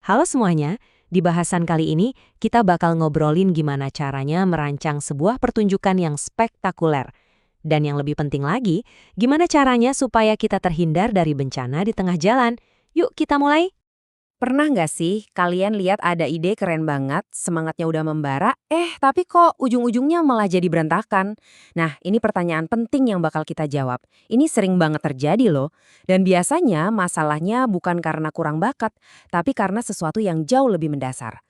Halo semuanya, di bahasan kali ini kita bakal ngobrolin gimana caranya merancang sebuah pertunjukan yang spektakuler. Dan yang lebih penting lagi, gimana caranya supaya kita terhindar dari bencana di tengah jalan. Yuk kita mulai. Pernah nggak sih kalian lihat ada ide keren banget, semangatnya udah membara, tapi kok ujung-ujungnya malah jadi berantakan? Nah, ini pertanyaan penting yang bakal kita jawab. Ini sering banget terjadi loh. Dan biasanya masalahnya bukan karena kurang bakat, tapi karena sesuatu yang jauh lebih mendasar.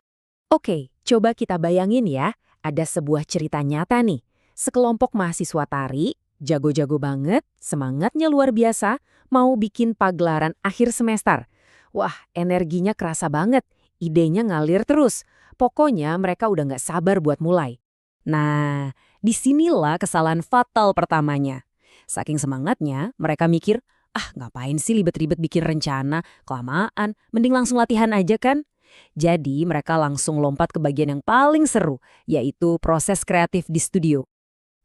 Oke, coba kita bayangin ya, ada sebuah cerita nyata nih. Sekelompok mahasiswa tari, jago-jago banget, semangatnya luar biasa, mau bikin pagelaran akhir semester. Wah, energinya kerasa banget, idenya ngalir terus. Pokoknya mereka udah nggak sabar buat mulai. Nah, disinilah kesalahan fatal pertamanya. Saking semangatnya, mereka mikir, ngapain sih ribet-ribet bikin rencana, kelamaan, mending langsung latihan aja kan? Jadi mereka langsung lompat ke bagian yang paling seru, yaitu proses kreatif di studio.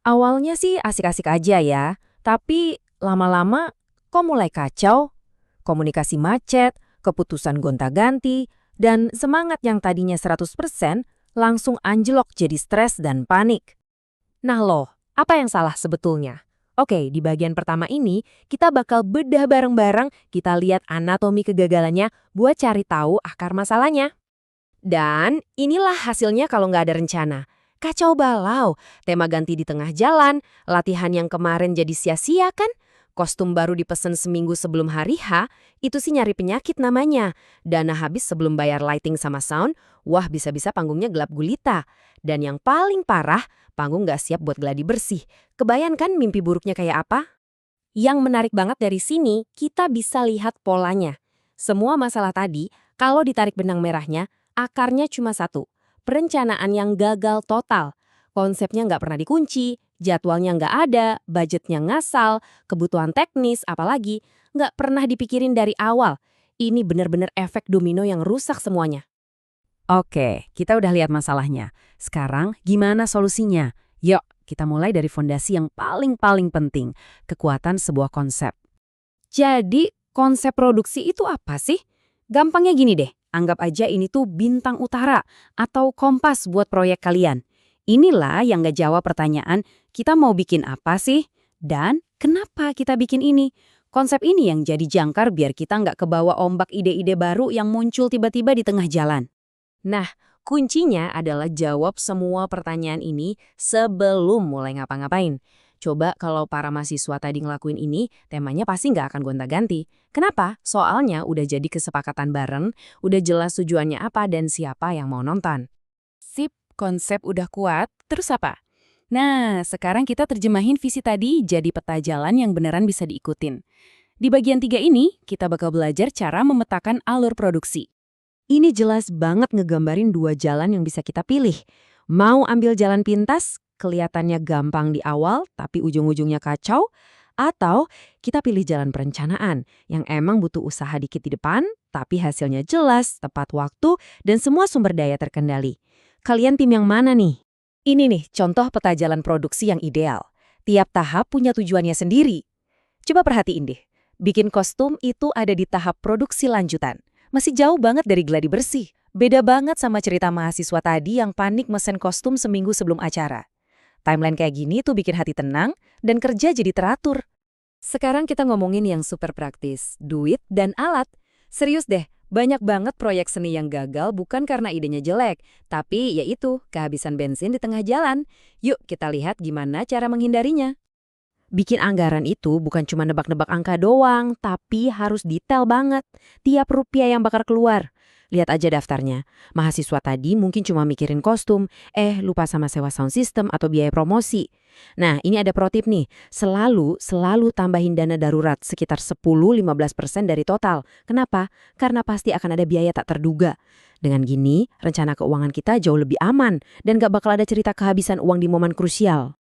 Awalnya sih asik-asik aja ya, tapi lama-lama kok mulai kacau? Komunikasi macet, keputusan gonta-ganti, dan semangat yang tadinya 100% langsung anjlok jadi stres dan panik. Nah loh, apa yang salah sebetulnya? Oke, di bagian pertama ini kita bakal bedah bareng-bareng, kita lihat anatomi kegagalannya buat cari tahu akar masalahnya. Dan inilah hasilnya kalau nggak ada rencana. Kacau balau, tema ganti di tengah jalan, latihan yang kemarin jadi sia-sia kan? Kostum baru dipesan seminggu sebelum hari H, itu sih nyari penyakit namanya. Dana habis sebelum bayar lighting sama sound, wah bisa-bisa panggungnya gelap gulita. Dan yang paling parah, panggung nggak siap buat gladi bersih. Kebayangkan mimpi buruknya kayak apa? Yang menarik banget dari sini, kita bisa lihat polanya. Semua masalah tadi, kalau ditarik benang merahnya, akarnya cuma satu. Perencanaan yang gagal total. Konsepnya nggak pernah dikunci, jadwalnya nggak ada, budgetnya ngasal, kebutuhan teknis apalagi, nggak pernah dipikirin dari awal. Ini benar-benar efek domino yang rusak semuanya. Oke, kita udah lihat masalahnya. Sekarang gimana solusinya? Yuk, kita mulai dari fondasi yang paling-paling penting, kekuatan sebuah konsep. Jadi, konsep produksi itu apa sih? Gampangnya gini deh, anggap aja ini tuh bintang utara atau kompas buat proyek kalian. Inilah yang nggak jawab pertanyaan, kita mau bikin apa sih? Dan kenapa kita bikin ini? Konsep ini yang jadi jangkar biar kita nggak kebawa ombak ide-ide baru yang muncul tiba-tiba di tengah jalan. Nah, kuncinya adalah jawab semua pertanyaan ini sebelum mulai ngapa-ngapain. Coba kalau para mahasiswa tadi ngelakuin ini, temanya pasti nggak akan gonta-ganti. Kenapa? Soalnya udah jadi kesepakatan bareng, udah jelas tujuannya apa dan siapa yang mau nonton. Sip, konsep udah kuat, terus apa? Nah, sekarang kita terjemahin visi tadi jadi peta jalan yang beneran bisa diikutin. Di bagian 3 ini, kita bakal belajar cara memetakan alur produksi. Ini jelas banget ngegambarin dua jalan yang bisa kita pilih. Mau ambil jalan pintas, kelihatannya gampang di awal, tapi ujung-ujungnya kacau. Atau kita pilih jalan perencanaan, yang emang butuh usaha dikit di depan, tapi hasilnya jelas, tepat waktu, dan semua sumber daya terkendali. Kalian tim yang mana nih? Ini nih, contoh peta jalan produksi yang ideal. Tiap tahap punya tujuannya sendiri. Coba perhatiin deh, bikin kostum itu ada di tahap produksi lanjutan. Masih jauh banget dari gladi bersih. Beda banget sama cerita mahasiswa tadi yang panik mesen kostum seminggu sebelum acara. Timeline kayak gini tuh bikin hati tenang dan kerja jadi teratur. Sekarang kita ngomongin yang super praktis, duit dan alat. Serius deh, banyak banget proyek seni yang gagal bukan karena idenya jelek, tapi yaitu kehabisan bensin di tengah jalan. Yuk kita lihat gimana cara menghindarinya. Bikin anggaran itu bukan cuma nebak-nebak angka doang, tapi harus detail banget. Tiap rupiah yang bakal keluar. Lihat aja daftarnya. Mahasiswa tadi mungkin cuma mikirin kostum, lupa sama sewa sound system atau biaya promosi. Nah, ini ada pro tip nih. Selalu tambahin dana darurat sekitar 10-15% dari total. Kenapa? Karena pasti akan ada biaya tak terduga. Dengan gini, rencana keuangan kita jauh lebih aman dan gak bakal ada cerita kehabisan uang di momen krusial.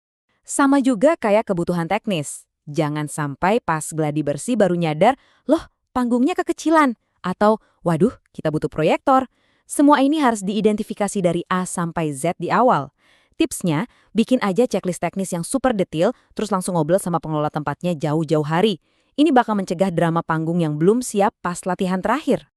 Sama juga kayak kebutuhan teknis. Jangan sampai pas gladi bersih baru nyadar, loh panggungnya kekecilan. Atau, waduh kita butuh proyektor. Semua ini harus diidentifikasi dari A sampai Z di awal. Tipsnya, bikin aja checklist teknis yang super detail, terus langsung ngobrol sama pengelola tempatnya jauh-jauh hari. Ini bakal mencegah drama panggung yang belum siap pas latihan terakhir.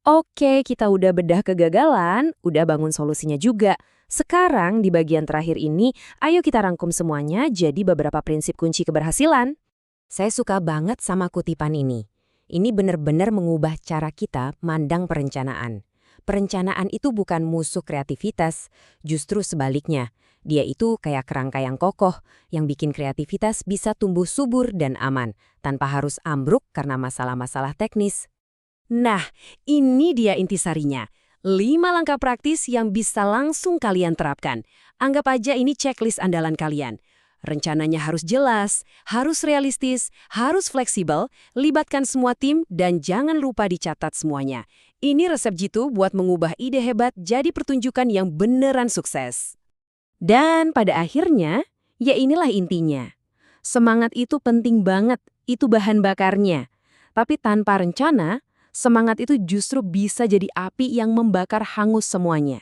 Oke, kita udah bedah kegagalan, udah bangun solusinya juga. Sekarang di bagian terakhir ini, ayo kita rangkum semuanya jadi beberapa prinsip kunci keberhasilan. Saya suka banget sama kutipan ini. Ini benar-benar mengubah cara kita mandang perencanaan. Perencanaan itu bukan musuh kreativitas, justru sebaliknya. Dia itu kayak kerangka yang kokoh, yang bikin kreativitas bisa tumbuh subur dan aman, tanpa harus ambruk karena masalah-masalah teknis. Nah, ini dia intisarinya. 5 langkah praktis yang bisa langsung kalian terapkan. Anggap aja ini checklist andalan kalian. Rencananya harus jelas, harus realistis, harus fleksibel, libatkan semua tim, dan jangan lupa dicatat semuanya. Ini resep jitu buat mengubah ide hebat jadi pertunjukan yang beneran sukses. Dan pada akhirnya, ya inilah intinya. Semangat itu penting banget, itu bahan bakarnya. Tapi tanpa rencana, semangat itu justru bisa jadi api yang membakar hangus semuanya.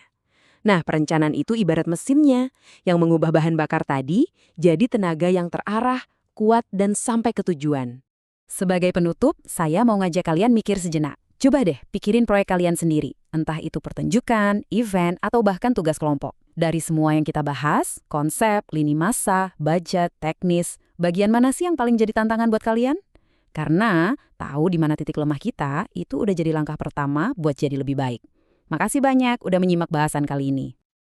Nah, perencanaan itu ibarat mesinnya yang mengubah bahan bakar tadi jadi tenaga yang terarah, kuat, dan sampai ke tujuan. Sebagai penutup, saya mau ngajak kalian mikir sejenak. Coba deh pikirin proyek kalian sendiri, entah itu pertunjukan, event, atau bahkan tugas kelompok. Dari semua yang kita bahas, konsep, lini masa, budget, teknis, bagian mana sih yang paling jadi tantangan buat kalian? Karena tahu di mana titik lemah kita, itu udah jadi langkah pertama buat jadi lebih baik. Makasih banyak udah menyimak bahasan kali ini.